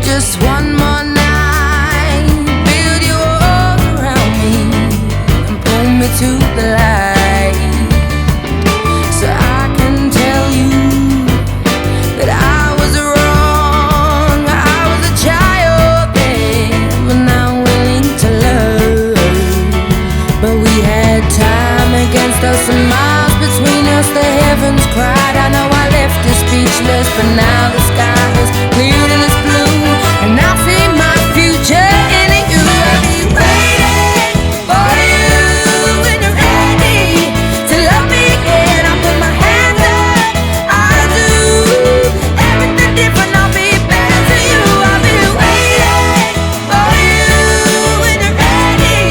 just one more night, build your arms around me and pull me to the light, so I can tell you that I was wrong. I was a child then, but now willing to love. But we had time against us and miles between us. The heavens cried. I know I left you speechless, but now the sky is clear and it's blue, and I see my future in you. I'll be waiting for you when you're ready to love me again. I'll put my hands up, I'll do everything different. I'll be better to you. I'll be waiting for you when you're ready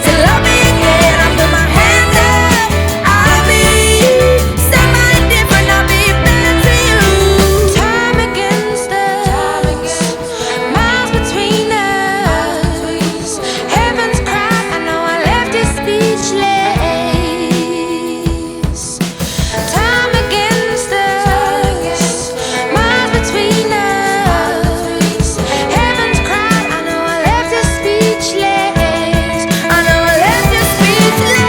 to love me again. I'll put my hands up, I'll be somebody different. I'll be better to you. Time against us, miles between us. Heaven's cry, I know I left you speechless. Time against us, miles between us. Heaven's cry, I know I left you speechless. I know I left you speechless.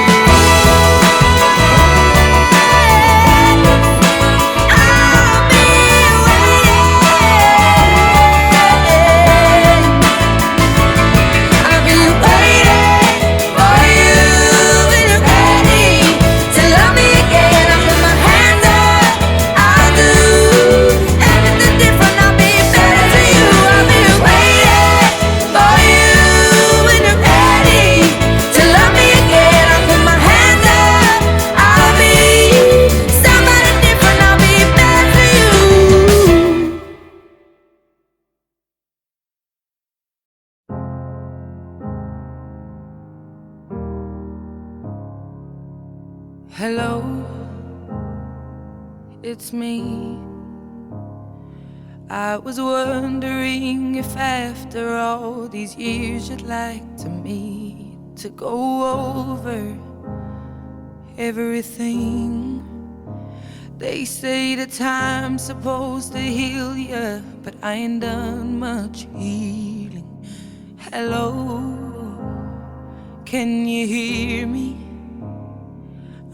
I'll be waiting. I'll be waiting for you when you're ready to love me again. I'll put my hands up, I'll do everything different. I'll be better to you. I'll be waiting for you when you're ready to love me again. I'll put my hands up, I'll be somebody different. I'll be better to you. Hello, it's me. I was wondering if after all these years you'd like to meet to go over everything. They say the time's supposed to heal ya, but I ain't done much healing. Hello, can you hear me?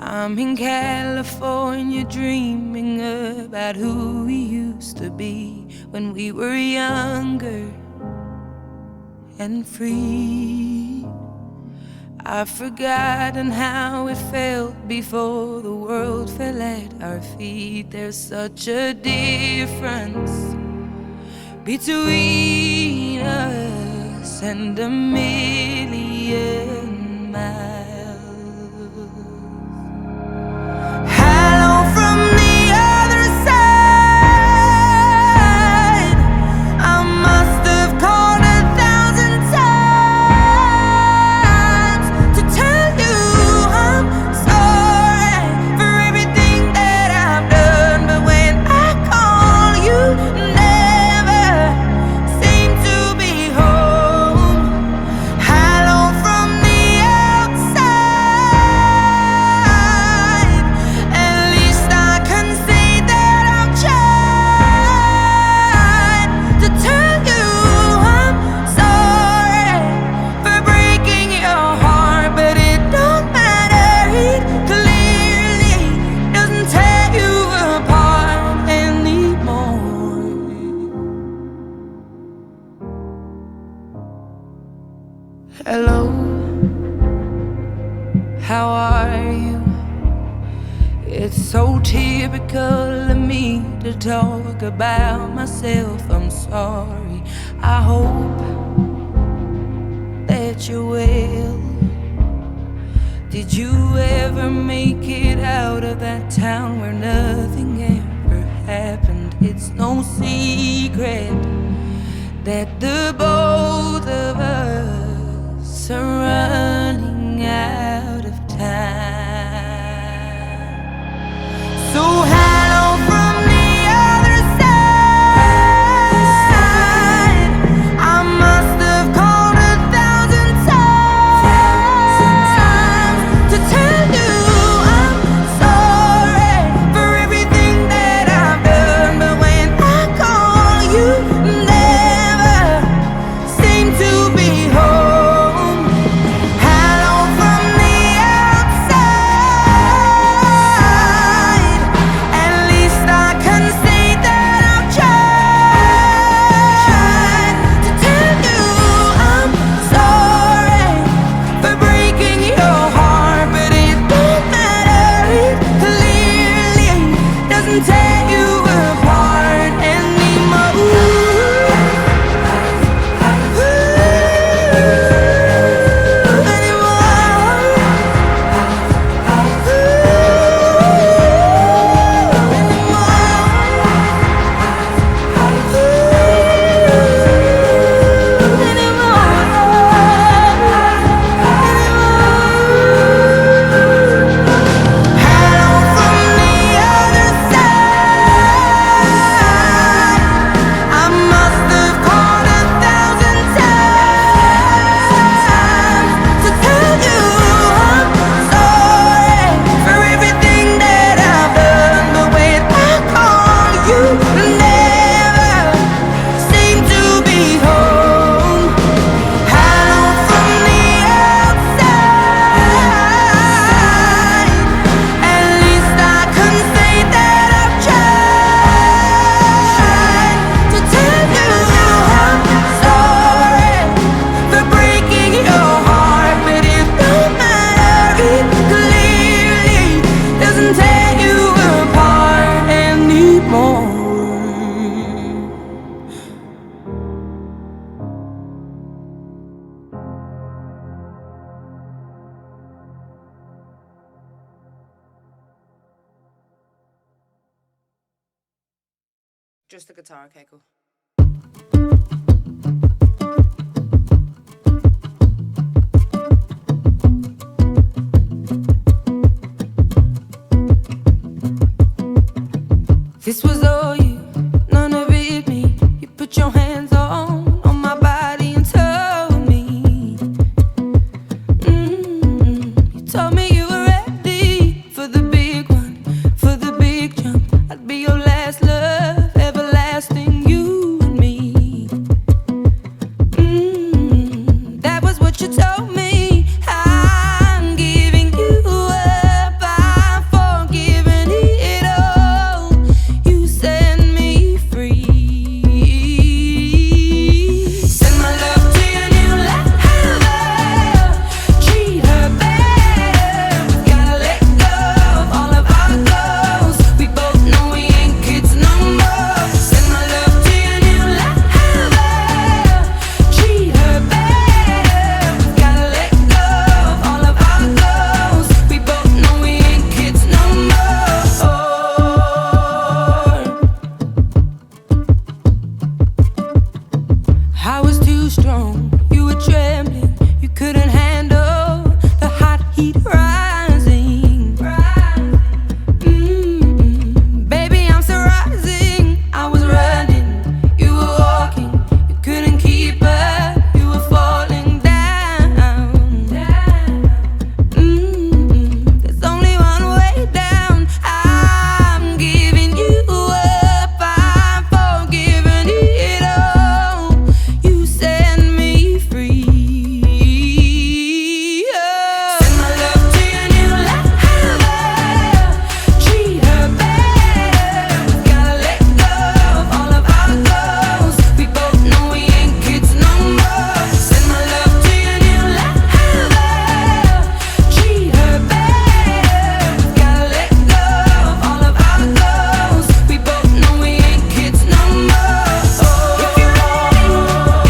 I'm in California dreaming about who we used to be when we were younger and free. I've forgotten how it felt before the world fell at our feet. There's such a difference between us and a million miles. Hello from the other side. I must have called 1,000 times to tell you I'm sorry for everything that I've done. But when I call, you never seem to be home. Hello from the outside. At least I can say that I've tried to tell you I'm sorry for breaking your heart, but it don't matter. It clearly doesn't tear you apart anymore. Hello, how are you? It's so typical of me to talk about myself. I'm sorry. I hope that you're well. Did you ever make it out of that town where nothing ever happened? It's no secret that the both of us are running out of time. So hello from the other side. I must have called 1,000 times to tell you I'm sorry for everything that I've done. But when I call, you never Just the guitar, okay, cool. This was all you, none of it me. You put your hands on my body and told me. You told me you were ready for the big one, for the big jump. I'd be your last love, everlasting, you and me. That was what you told me. I'm giving you up, I'm forgiving it all. You set me free. Send my love to your new lover. Treat her better. We gotta let go of all of our goals. We both know we ain't kids no more. Send my love to your new lover. Treat her better. We gotta let go of all of our goals. We both know we ain't kids no more. I was too strong, you were trembling, you couldn't handle the hot heat rising. Baby, I'm still rising. I was running, you were walking, you couldn't keep up, you were falling down. There's only one way down. I'm giving you up, I'm forgiving it all. You set me free. Send my love to your new lover. Treat her better. We gotta let go of all of our goals. We both know we ain't kids no more. Send my love to your new lover. Treat her better. We gotta let go of all of our goals. We both know we ain't kids no more. If you're ready,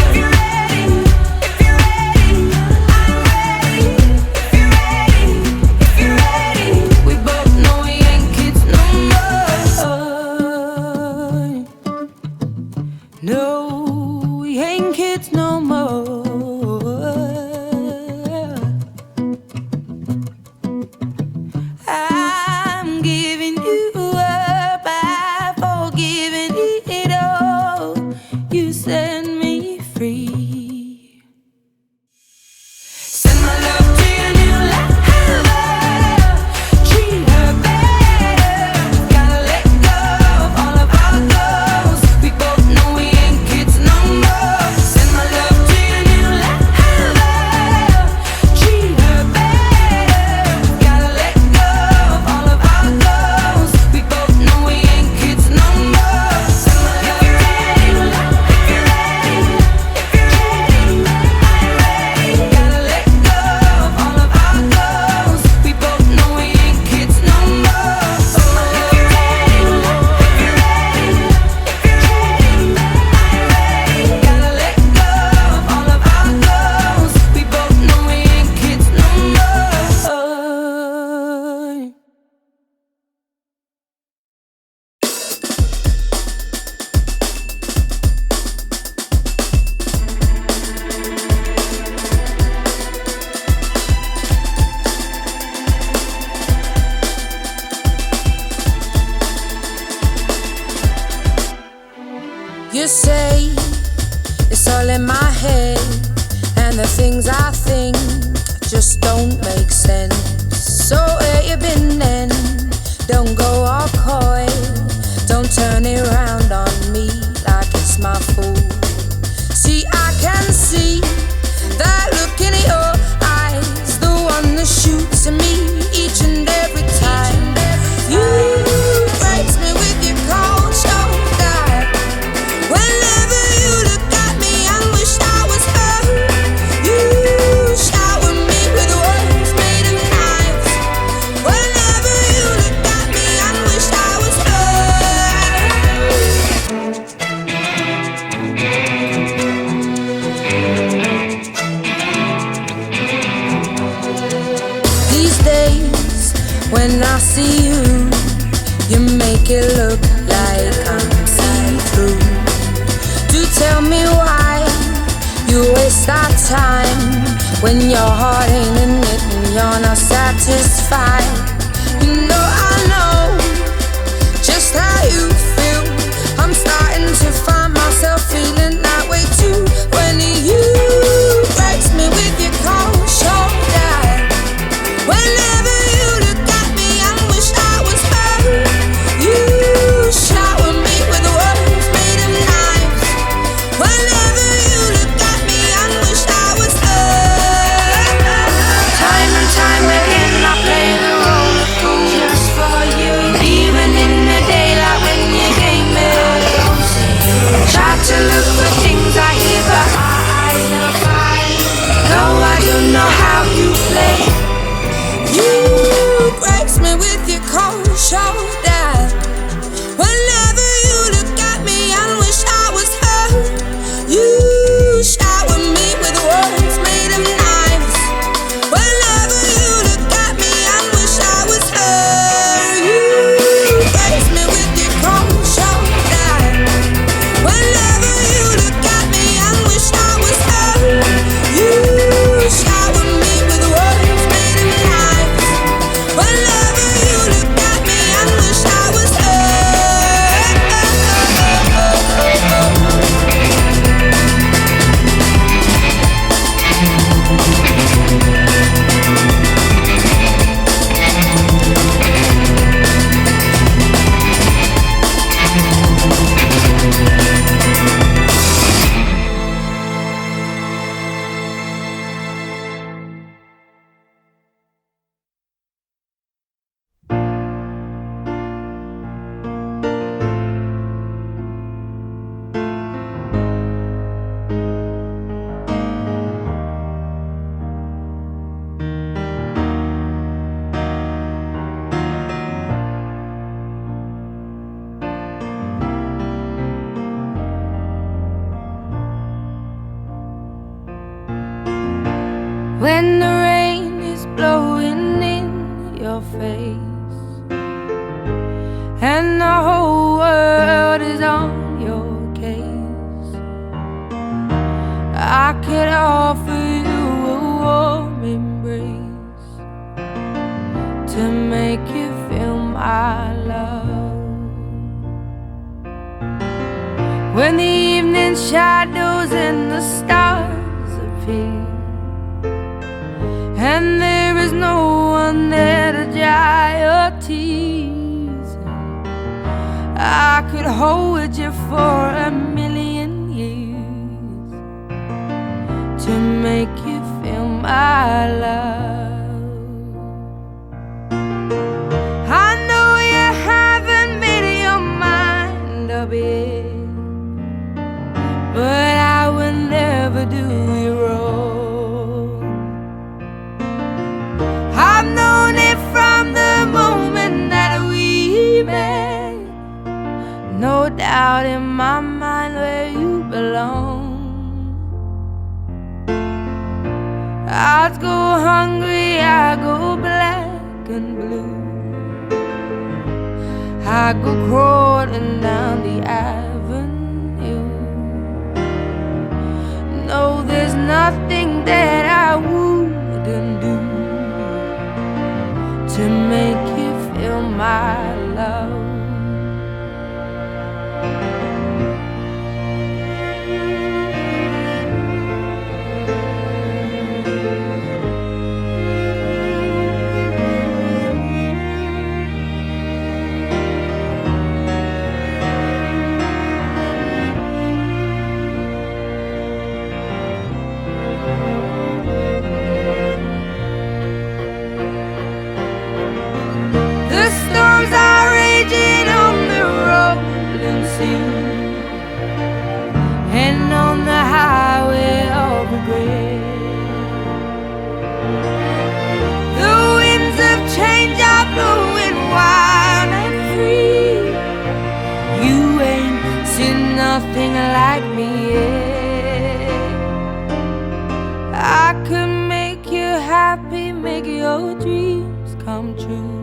if you're ready, if you're ready, I'm ready. If you're ready, if you're ready, we both know we ain't kids no more. No, we ain't kids no more. I'm giving you up, I'm forgiving it all. You set me free. Send my love to your new lover. Treat her better. Gotta let go of all of our goals. We both know we ain't kids no more. Send my love to your new lover. Treat her better. Gotta let go of all of our goals. We both know we ain't kids no more. Send my love to your new lover. If you're ready, if you're ready, I'm ready. Gotta let go of all of our goals. We both know we ain't kids no more. If you're ready, if you're ready, if you're ready, I'm ready. Gotta let go of all of our goals. We both know we ain't kids no more. You say it's all in my head, and the things I think just don't make sense. So where you been then? Don't go all coy, don't turn it round on me like it's my fault. See, I can see that look in your eyes, the one that shoots at me each and every time. You breaks me with your cold shoulder. Whenever you look at me, I wish I was her. You shower me with words made of knives. Whenever you look at me, I wish I was her. These days, when I see you, you make it look like I'm see-through. when your heart ain't in it and you're not satisfied. You know I know just how you feel. I'm starting to find myself feeling that way too. When you breaks me with your cold shoulder, whenever you look at me and wish I was her, you shower me with words made of knives. Whenever you look at me and wish I was her. Time and time again I play the role of fool just for you. Even in the daylight when you gave me, try to look for things I hear but my eyes never find. No, I do know how you play. You breaks me with your cold shoulder. Whenever you look at me and wish I was her, you shower me with words made of knives. Whenever you look at me and wish I was her, you breaks me with your cold shoulder. Whenever you look at me and wish I was her, you shower me with words made of knives. Whenever you look at me and wish I was her. When the rain is blowing in your face and the whole world is on your case, I could offer you a warm embrace to make you feel my love. When the evening shadows and the stars appear and there is no one there to dry your tears, I could hold you for a million years to make you feel my love. I know you haven't made your mind up yet, but I will never do you wrong. I've known it from the moment that we met. No doubt in my mind where you belong. I'd go hungry, I go black and blue, I go crawling down the avenue. No, there's nothing that I wouldn't do to make you feel my love. And on the highway of regret, the winds of change are blowing wild and free. You ain't seen nothing like me yet. I could make you happy, make your dreams come true.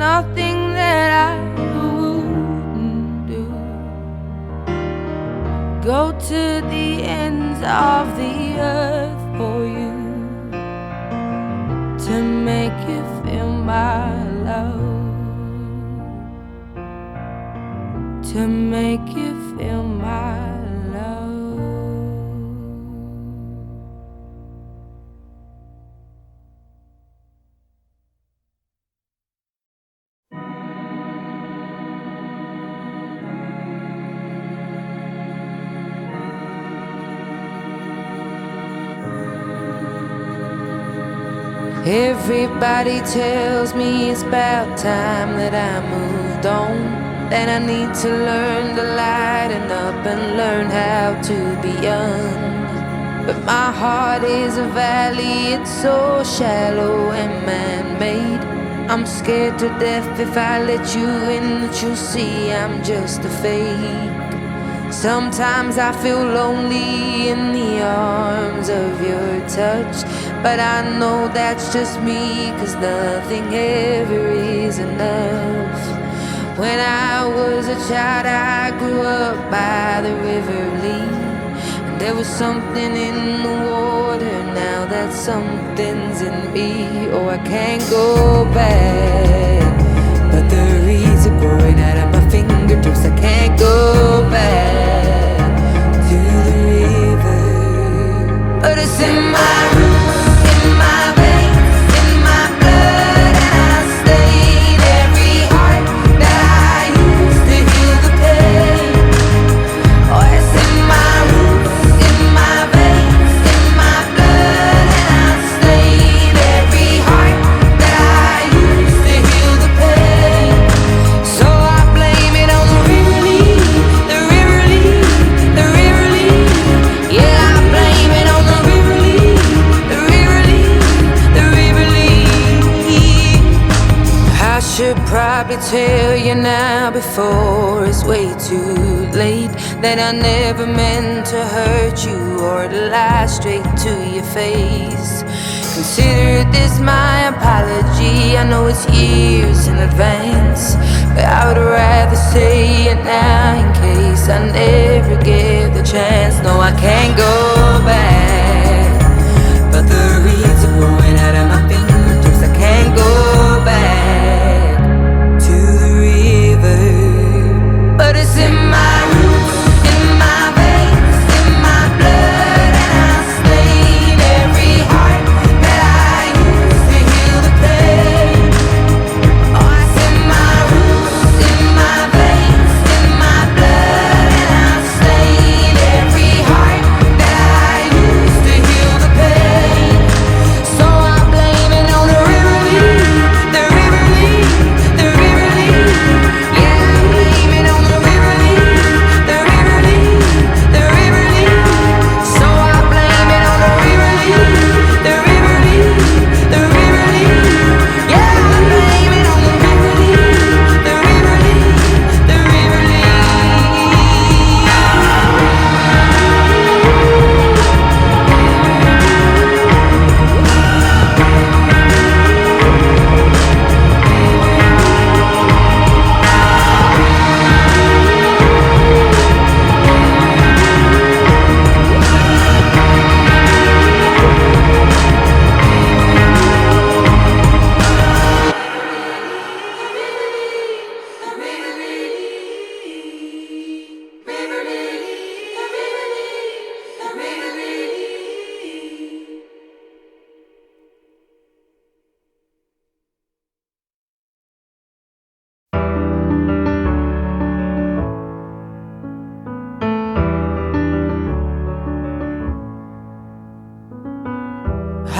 Nothing that I wouldn't do. go to the ends of the earth for you, to make you feel my love, to make you feel my love. Everybody tells me it's about time that I moved on, that I need to learn to lighten up and learn how to be young. But my heart is a valley, it's so shallow and man-made. I'm scared to death if I let you in, that you'll see I'm just a fake. Sometimes I feel lonely in the arms of your touch, but I know that's just me, 'cause nothing ever is enough. When I was a child, I grew up by the River Lee, and there was something in the water, now that something's in me. Oh, I can't go back, but the reeds are growing out of my fingertips. I can't go back to the river, but it's in my roots, in my veins, in my blood, and I stain every heart that I used to heal the pain. Oh, it's in my roots, in my veins, in my blood, and I stain every heart that I used to heal the pain. So I blame it on the river Lee, the river Lee, the river Lee. Yeah, I blame it on the river Lee, the river Lee, the river Lee. I should probably tell you now before it's way too late, that I never meant to hurt you or to lie straight to your face. Consider this my apology, I know it's years in advance, but I would rather say it now in case I never get the chance. No, I can't go back, but the reeds are growing out of my fingertips. I can't go back to the river, but it's in my roots, in my veins, in my blood, and I stain every heart that I used to heal the pain. Oh, it's in my roots, in my veins, in my blood, and I stain every heart that I used to heal the pain. So I blame it on the river Lee, the river Lee, the river Lee. Yeah, I blame it on the river Lee, the river Lee, the river Lee. So I blame it on the river Lee, the river Lee, the river Lee. Yeah, I blame it on the river Lee, the river Lee, the river Lee.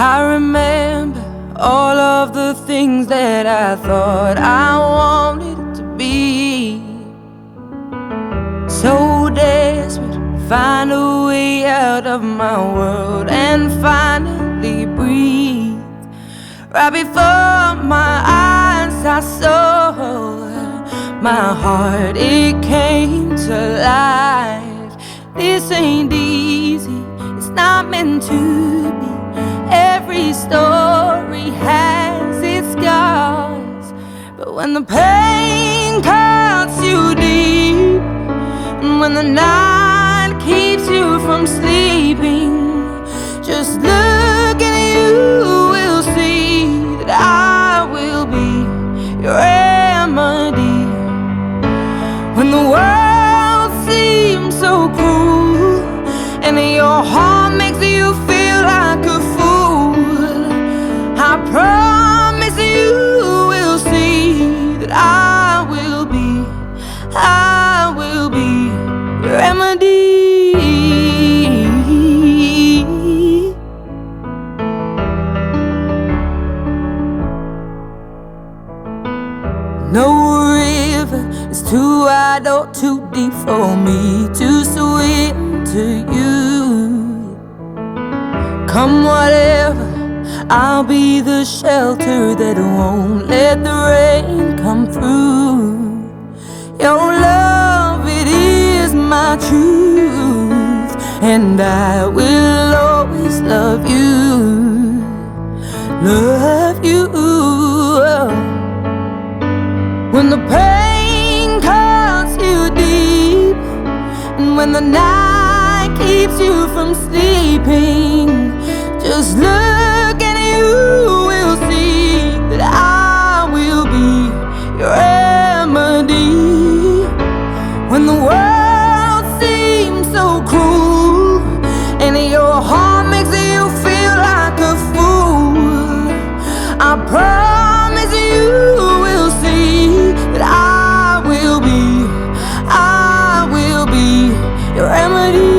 I remember all of the things that I thought I wanted it to be. So desperate to find a way out of my world and finally breathe. Right before my eyes I saw my heart, it came to life. This ain't easy, it's not meant to be. Every story has its scars, but when the pain cuts you deep, and when the night keeps your heart makes you feel like a fool, I promise you will see that I will be your remedy. No river is too wide or too deep for me to swim to you. Come whatever, I'll be the shelter that won't let the rain come through. Your love, it is my truth, and I will always love you, love you. When the pain cuts you deep, and when the night keeps you from sleeping, just look and you will see that I will be your remedy. When the world seems so cruel, and your heart makes you feel like a fool, I promise you will see that I will be your remedy.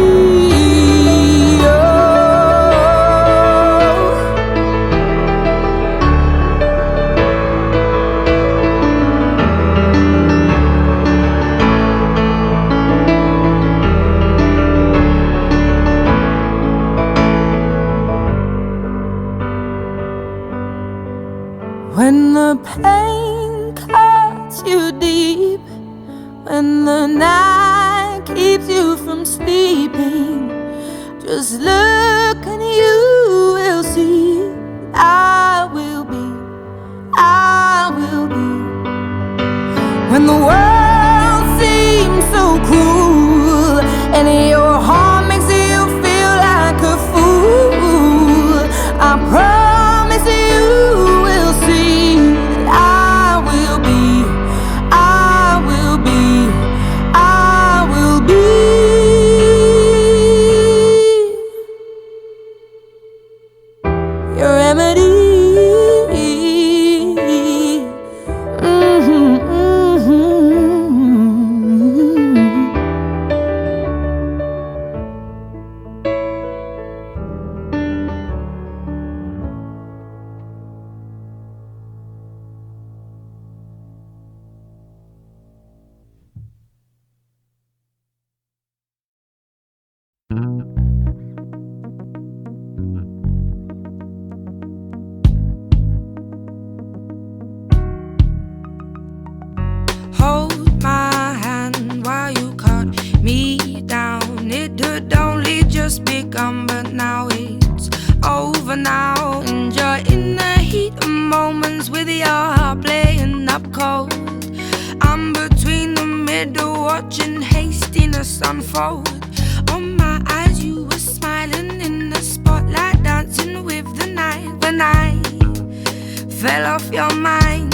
When the pain cuts you deep, when the night keeps you from sleeping, just look and you will see I will be. When the world seems so cruel, and your heart makes you feel like a fool, I promise you will see that I will be your remedy. Hold my hand while you cut me down. It had only just begun, but now it's over now. Enjoying the heat of moments with your heart playing up cold. I'm between the middle, watching hastiness unfold. On my eyes you were smiling in the spotlight, dancing with the night. When I fell off your mind,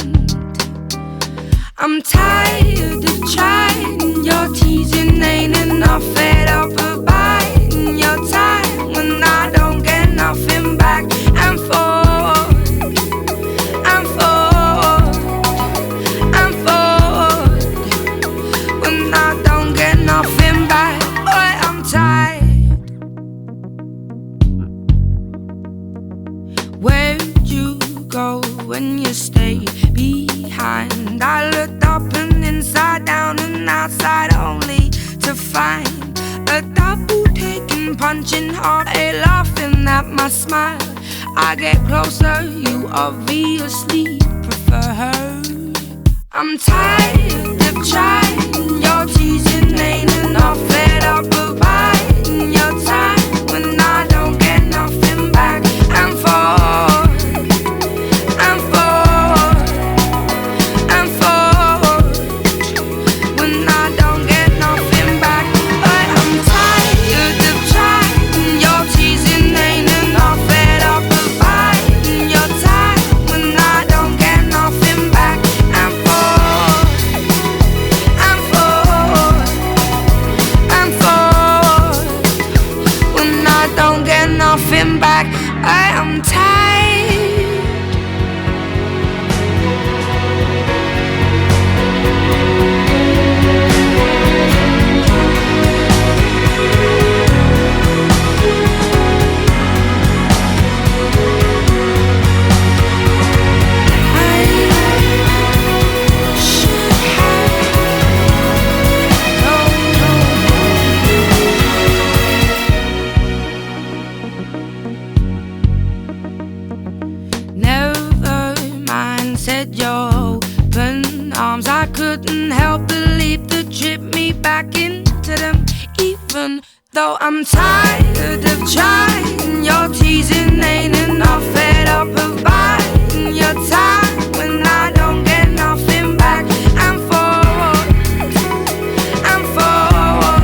I'm tired of trying, your teasing ain't enough. Fed up of biding your time when I don't get nothing back. And forward, and forward, and forward, when I don't get nothing back. Boy, I'm tired. Where'd you go when you stay behind? I looked up and inside down and outside only to find a double taking, punching hard, a laughing at my smile. I get closer, you obviously prefer her. I'm tired of trying, your teasing ain't enough. Fed up of biding your time when I don't get nothing back. And forward, and forward, and forward, when I don't get nothing back. But I'm tired of trying, your teasing ain't enough. Fed up of biding your time when I don't get nothing back. And forward, and forward, I'm tired. Said your open arms, I couldn't help but leap to trip me back into them. Even though I'm tired of trying, your teasing ain't enough. Fed up of buying your time when I don't get nothing back. I'm forward, I'm forward,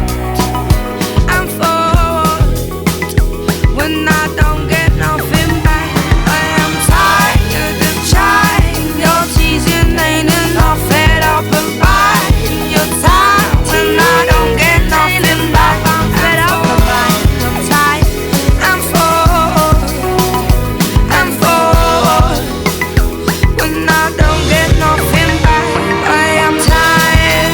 I'm forward when I don't get nothing back. I am tired of trying. Your teasing ain't enough. Fed up of buying your time when I don't get nothing back. I'm fed up of buying. I'm tired. I'm forward. I'm forward when I don't get nothing back. I am tired.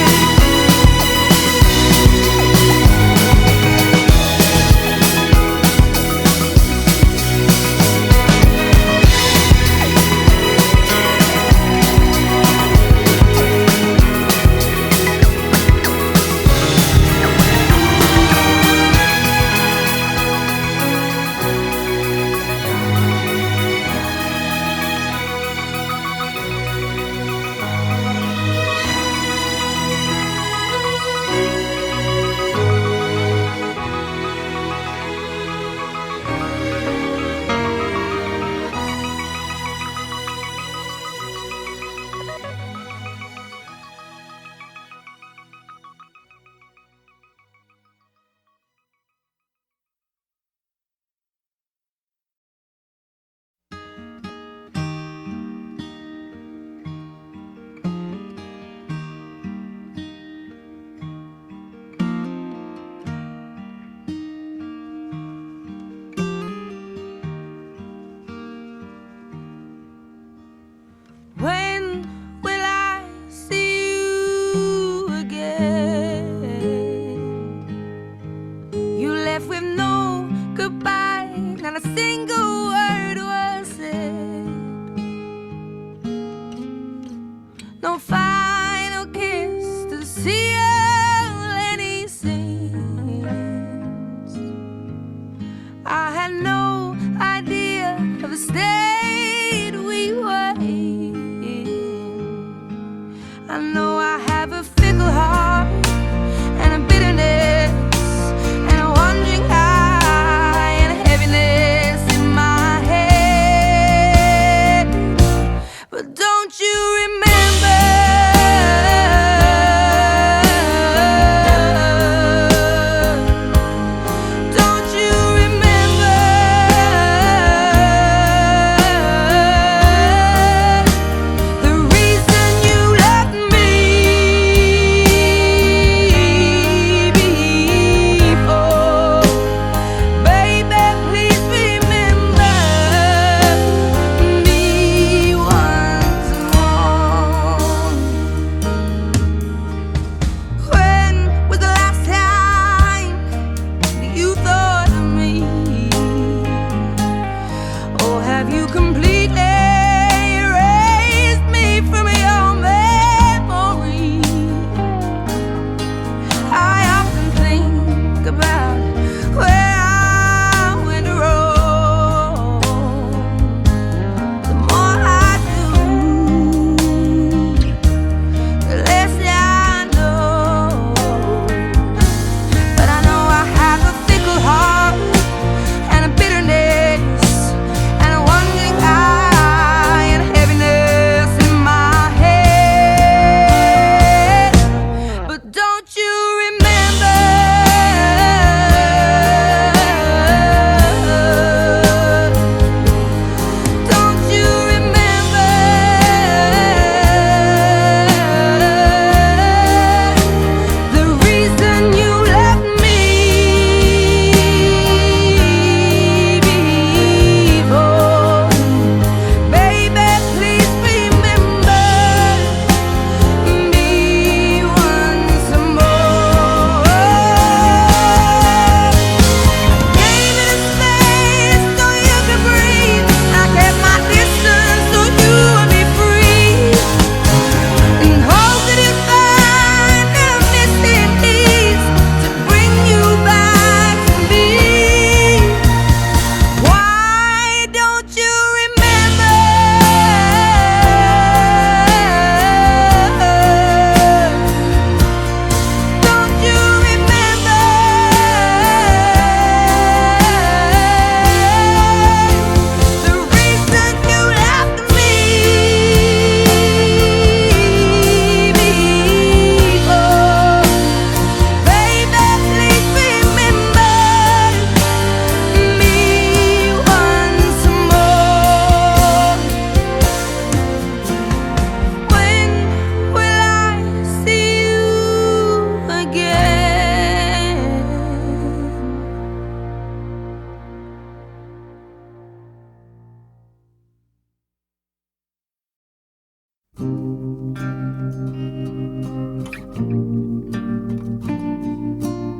When will I see you again? You left with no goodbye, not a single word was said. No final kiss to seal any sins. I had no idea of the state we were in. I know I have a fickle heart and a bitterness and a wandering eye and a heaviness in my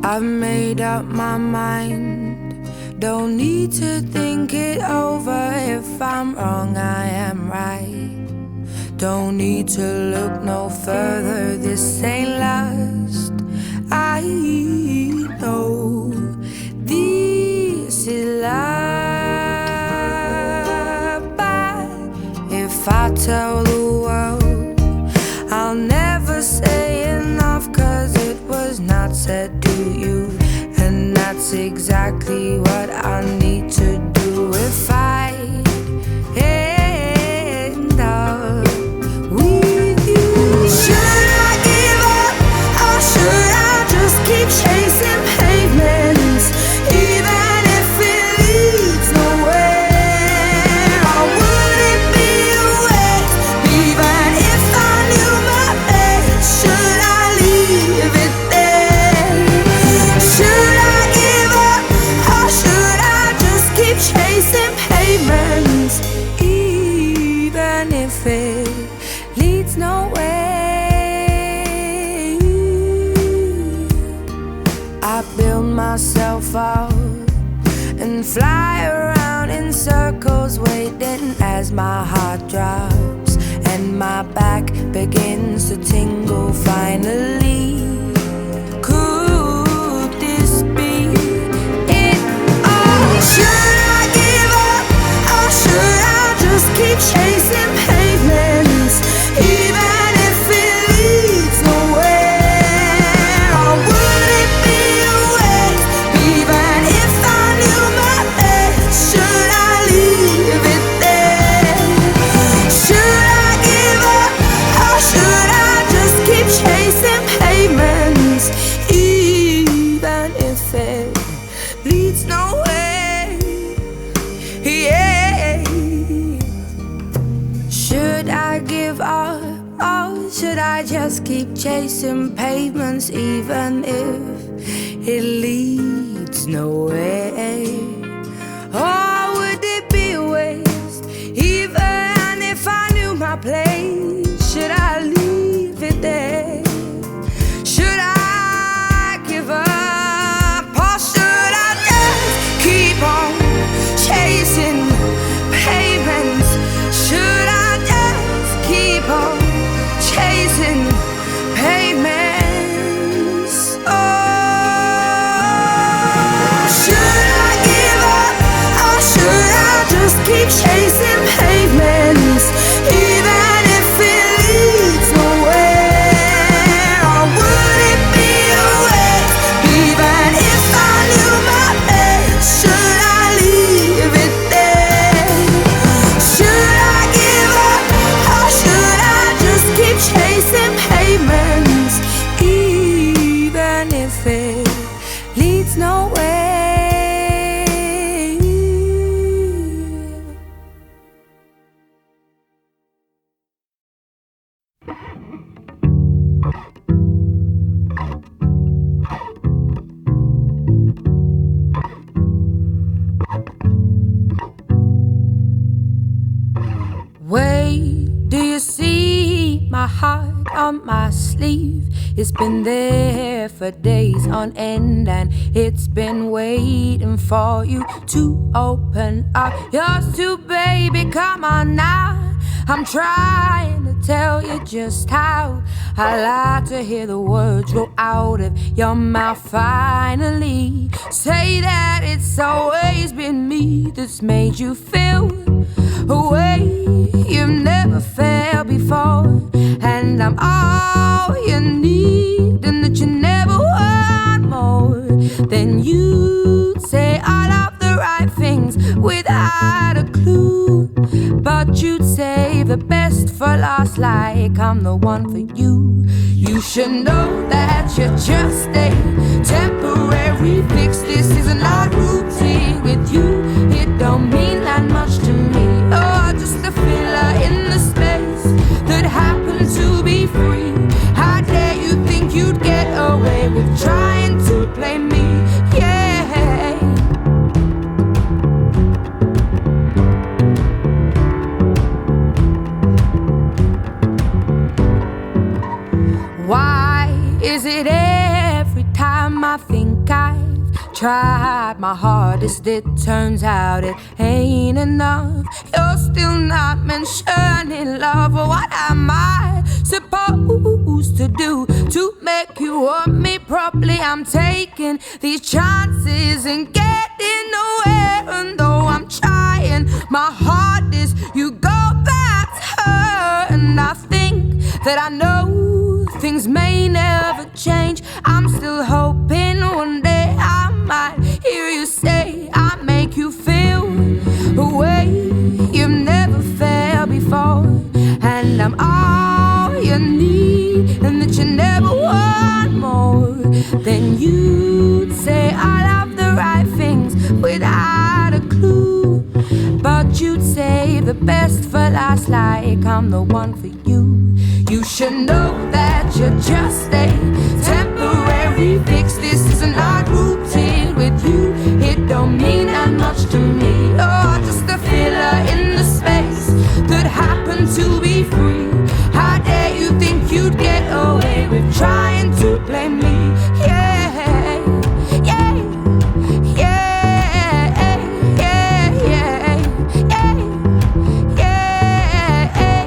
I've made up my mind, don't need to think it over. If I'm wrong, I am right. Don't need to look no further, this ain't last. I know this is love, but if I tell the world, I'll never say enough, 'cause it was not said to you, and that's exactly what I need to do if I end up with you. Should I give up, or should I just keep chasing pavements, even if it leads nowhere? Or would it be a waste, even if I knew my best? Should I leave it there? Should I give up, or should I just keep chasing pavements, even if it leads nowhere? I build myself up and fly around in circles, waiting as my heart drops and my back begins to tingle. Finally, could this be it all? Should I give up, or should I just keep chasing pavements, even if it leads nowhere? Or would it be a waste, even if I knew my best? Should I leave it there? Should I give up, or should I just keep chasing pavements, even if it leads nowhere? Yeah. Should I give up, or should I just keep chasing pavements, even if it leads nowhere? Or would it be a waste, even if I knew my place? Should I leave it there? Should I give up, or should I just keep on chasing pavements? Should I just keep on chasing pavements? Oh, should I give up, or should I just keep chasing pavements, even if it leads nowhere? Or would it be a waste, even if I knew my best? Should I leave it there? Should I give up, or should I just keep chasing pavements, even if it leads nowhere? Wait, do you see my heart on my sleeve? It's been there for days on end, and it's been waiting for you to open up yours too, baby. Come on now, I'm trying to tell you just how I like to hear the words roll out of your mouth. Finally, say that it's always been me that's made you feel a way you've never felt before, and I'm all you need, and that you never want more. Then you'd say all of the right things without a clue, but you'd save the best for last, like I'm the one for you. You should know that you're just a temporary fix. This is not routine with you. It don't mean that much to me. Oh, just a filler in the space that happened to be free. How dare you think you'd get away with trying to play me? Yeah. tried my hardest, it turns out it ain't enough. You're still not mentioning love. What am I supposed to do to make you want me properly? I'm taking these chances and getting nowhere. And though I'm trying my hardest, you go back to her. And I think that I know things may never change. I'm still hoping one day I might hear you say I make you feel a way you've never felt before. And I'm all you need, and that you never want more. Then you'd say I love the right things without a clue. But you'd save the best for last, like I'm the one for you. You should know that you're just a temporary fix. This is not rooted with you. It don't mean that much to me. Oh, just a filler in the space that happened to be free. How dare you think you'd get away with trying to blame me? Yeah, yeah, yeah, yeah, yeah, yeah.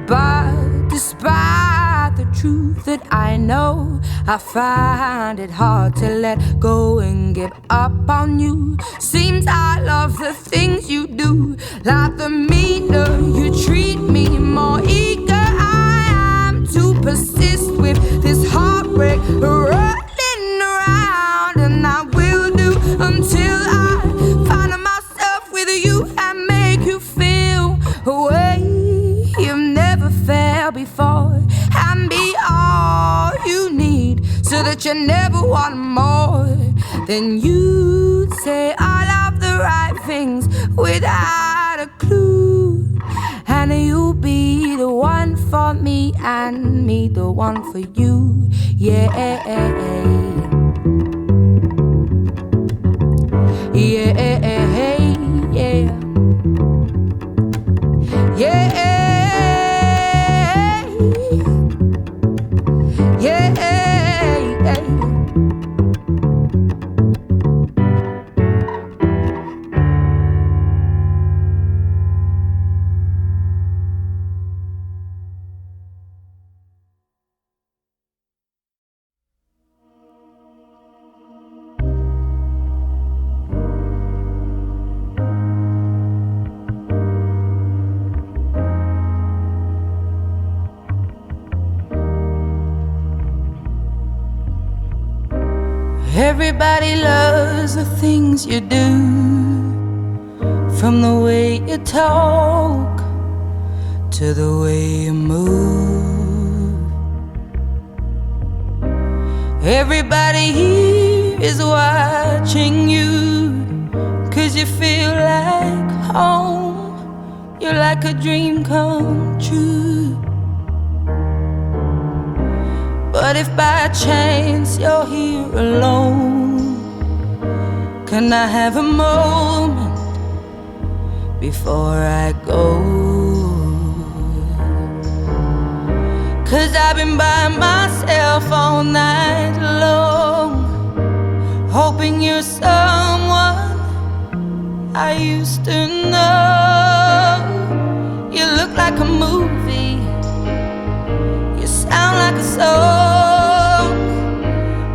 But despite the truth that I know, I find it hard to let go and give up on you. Seems I love the things you do, like the meaner you treat me, more eager I am to persist with this heartbreak rolling around. And I will do until I find myself with you and make you feel a way you've never felt before, and be all you need, so that you never want more. Then you'd say I love the right things without a clue. And you'll be the one for me, and me the one for you. Yeah, yeah, yeah, yeah. Everybody loves the things you do, from the way you talk to the way you move. Everybody here is watching you, 'cause you feel like home. You're like a dream come true. But if by chance you're here alone, can I have a moment before I go? 'Cause I've been by myself all night long, hoping you're someone I used to know. You look like a movie, you sound like a song.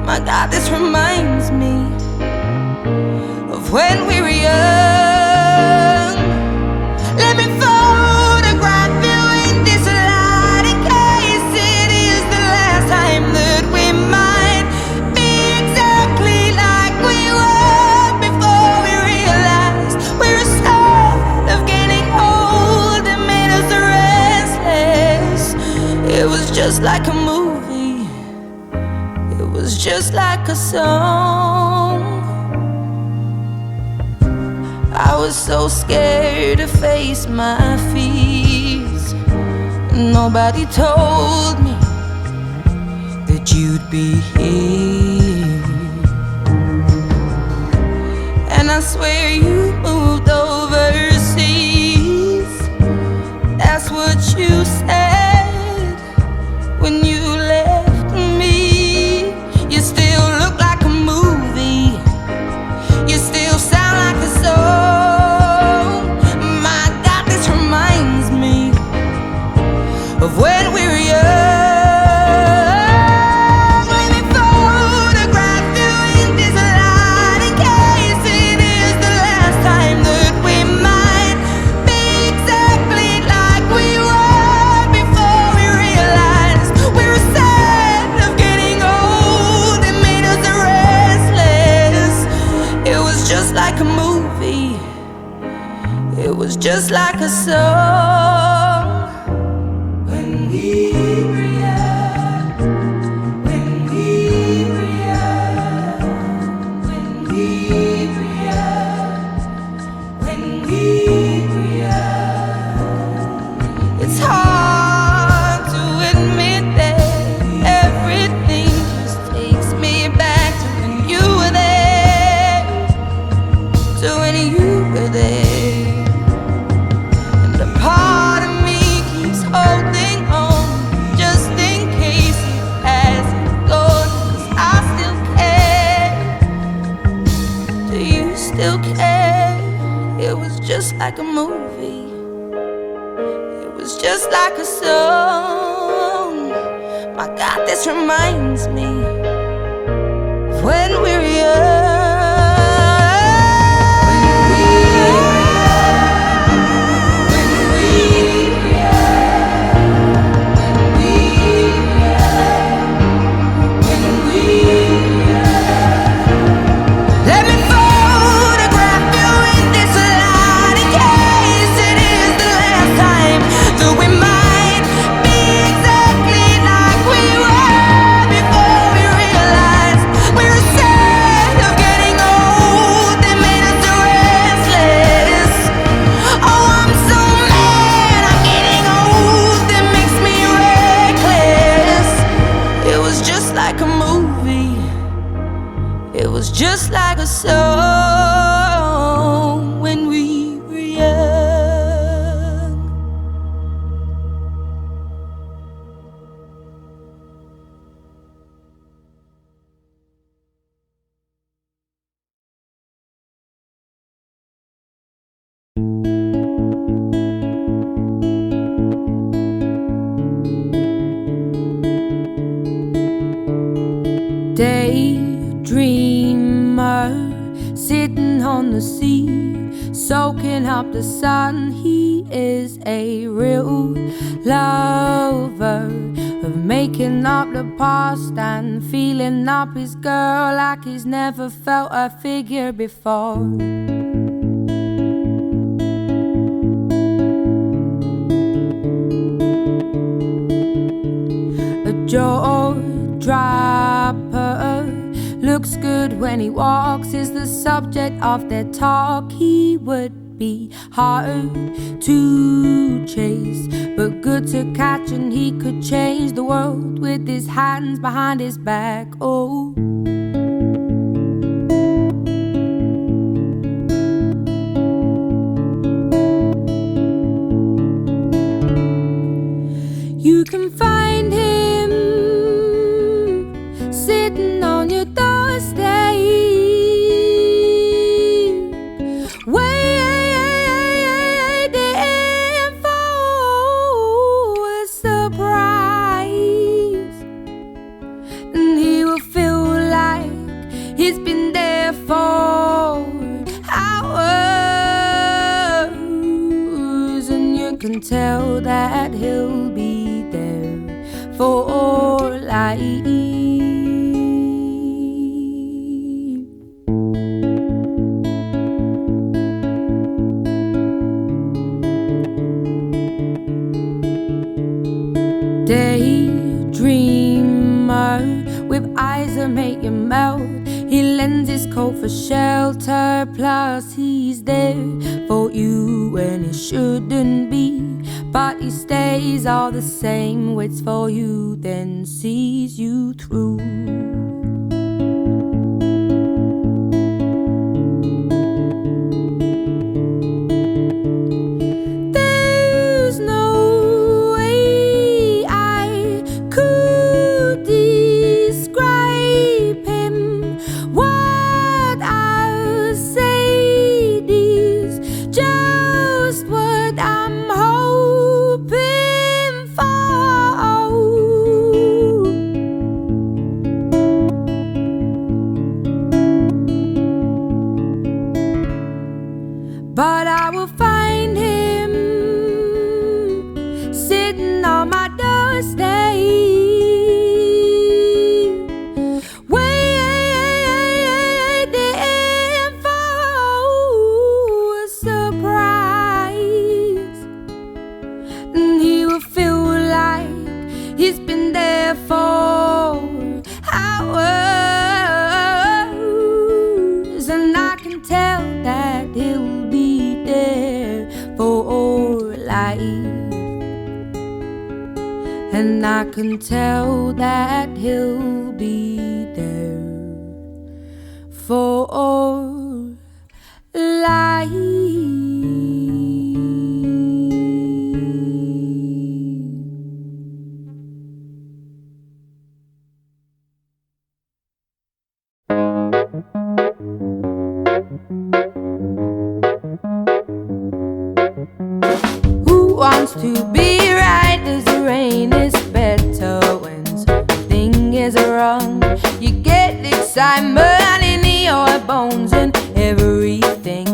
My God, this reminds me of when we were young. Let me photograph you in this light, in case it is the last time that we might be exactly like we were before we realized we're scared of getting old. It made us restless. It was just like a movie, it was just like a song. I was so scared to face my fears. Nobody told me that you'd be here. And I swear you moved overseas. That's what you said when you left me. You still look like a movie, just like a movie. It was just like a song. When we react, when we react, when we react, when we react. It's hard to admit that everything just takes me back to when you were there, to when you were there. And a part of me keeps holding on, just in case it hasn't gone. 'Cause I still care. Do you still care? It was just like a movie. It was just like a song. My God, this reminds me of when we were young. It was just like a song when we were young. Daydreamer, sitting on the sea, soaking up the sun. He is a real lover of making up the past and feeling up his girl like he's never felt a figure before. A jaw dropper, looks good when he walks, is the subject of their talk. He would be hard to chase, but good to catch, and he could change the world with his hands behind his back. Oh, you can find him sitting on your doorstep, waiting for a surprise. And he will feel like he's been there for hours, and you can tell that he'll be there for life. Daydreamer with eyes that make you melt. He lends his coat for shelter, plus he's there for you when he shouldn't be. But he stays all the same, waits for you, then sees you through. There's no way I could describe him. What I'll say is just what I'm hoping for. But I will find him sitting on my doorstep, waiting for and I can tell that he'll be there for life. Who wants to be right as the rain is better when something is wrong? You get excitement in your bones and everything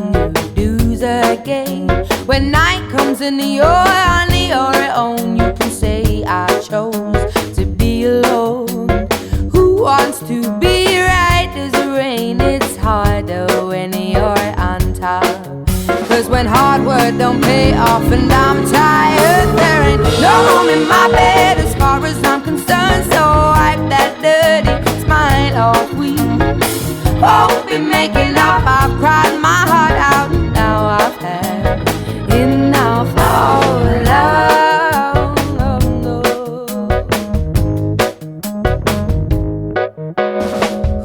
you do's a game. When night comes and you're on your own, you can say I chose to be alone. Who wants to be right as the rain? It's harder when you're on top. Cause when hard work don't pay off and I'm tired, there ain't no room in my bed as far as I'm concerned. So wipe that dirty smile off. We won't be making up. I've cried my heart out. Now I've had enough of love.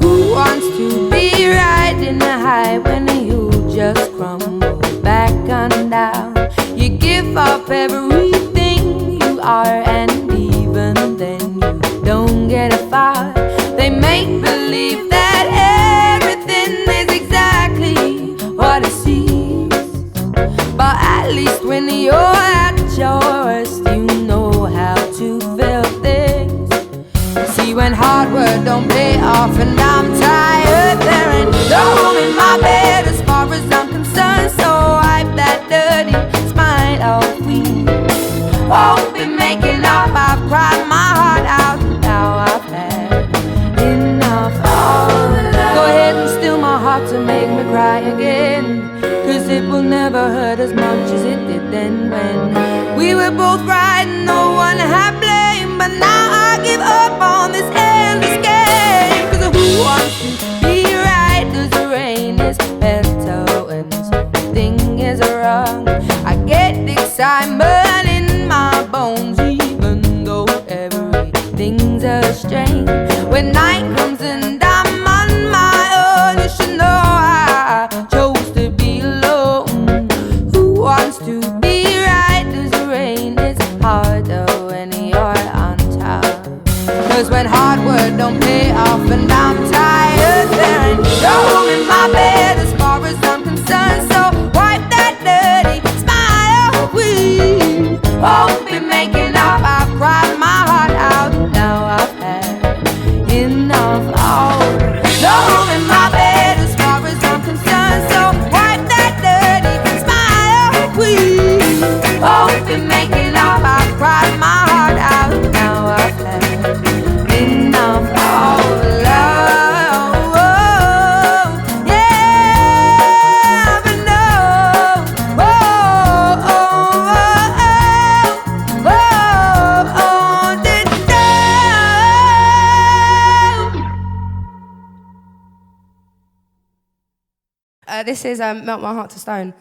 Who wants to be riding a high when you just crumble back on down? You give up everything you are, and even then you don't get far. They make believe that everything is exactly what it seems, but at least when you're at your worst, you know how to feel things. See, when hard work don't pay off and I'm tired, there ain't no room in my bed as far as I'm concerned. So wipe that dirty smile off. We won't be making up. I've cried my heart out. Now I've had enough of love. Go ahead and steal my heart to make me cry again, cause it will never hurt as much as it did then when we were both right and no one had blame. But now I give up on this endless game. Cause who wants to be right as the rain is better when something is wrong? I get excitement in my bones even though everything's a strain. When night comes and I'm on my own, you should know I chose to be alone. Who wants to be right as the rain? It's harder when you're on top. Cause when hard work don't pay off and I'm tired, there ain't no room in my bed as far as I'm concerned. So wipe that dirty smile. We won't be making up. I've cried my heart out. Now I've had enough. Oh, no room in my bed as far as I'm concerned. So wipe that dirty smile. We won't be making up. I've cried my heart out. Now I've had enough of love. Oh, yeah, but no. Oh, oh, oh, oh, oh, oh, did This is Melt My Heart to Stone.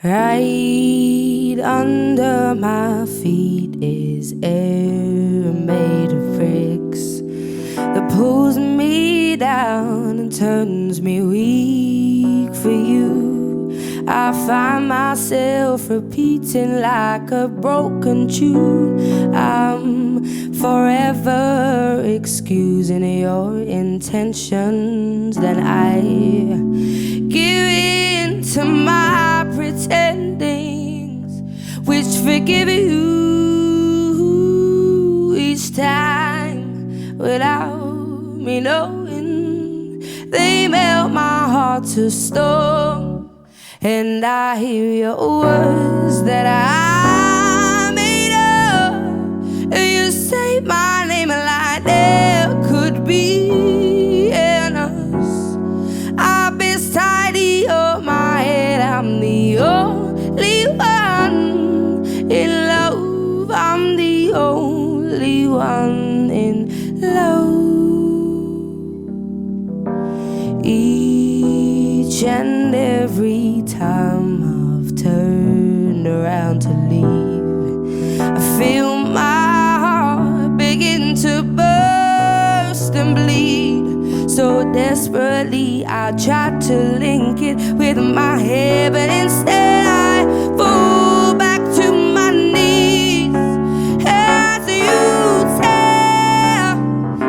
Right under my feet is air made of bricks that pulls me down and turns me weak for you. I find myself repeating like a broken tune. I'm forever excusing your intentions. Then I give in to my pretendings, which forgive you each time without me knowing. They melt my heart to stone, and I hear your words that I made up, and you say my name like there could be an us. I best tidy up my head. I'm the only one in love. I'm the only one in love. Each and every time I've turned around to leave, I feel my Desperately I tried to link it with my head, but instead I fall back to my knees. As you tear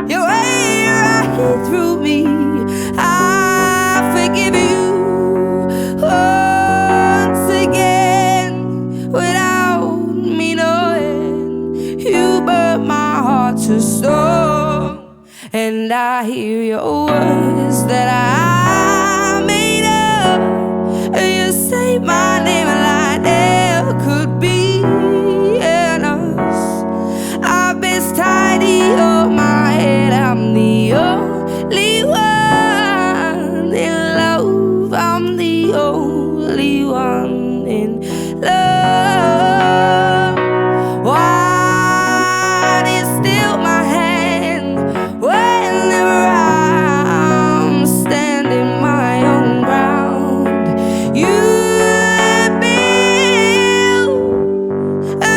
your way right through me, I forgive you once again without me knowing. You burnt my heart to stone, and I hear your words that I made up. You say my name like there could be an us. I've been tidy on my head. I'm the only one in love. I'm the only one in love. Why do you steal my hand whenever I'm standing my own ground? You build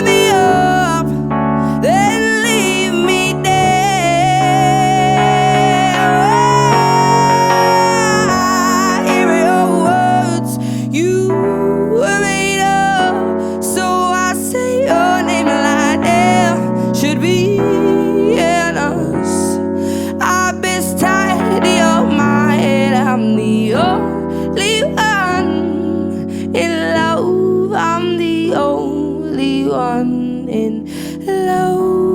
me up, then leave me there. I hear your words, you were made up, so I say your name like there should be an us. I've been tidy on my head. I'm the only one in love. I'm the only one in love.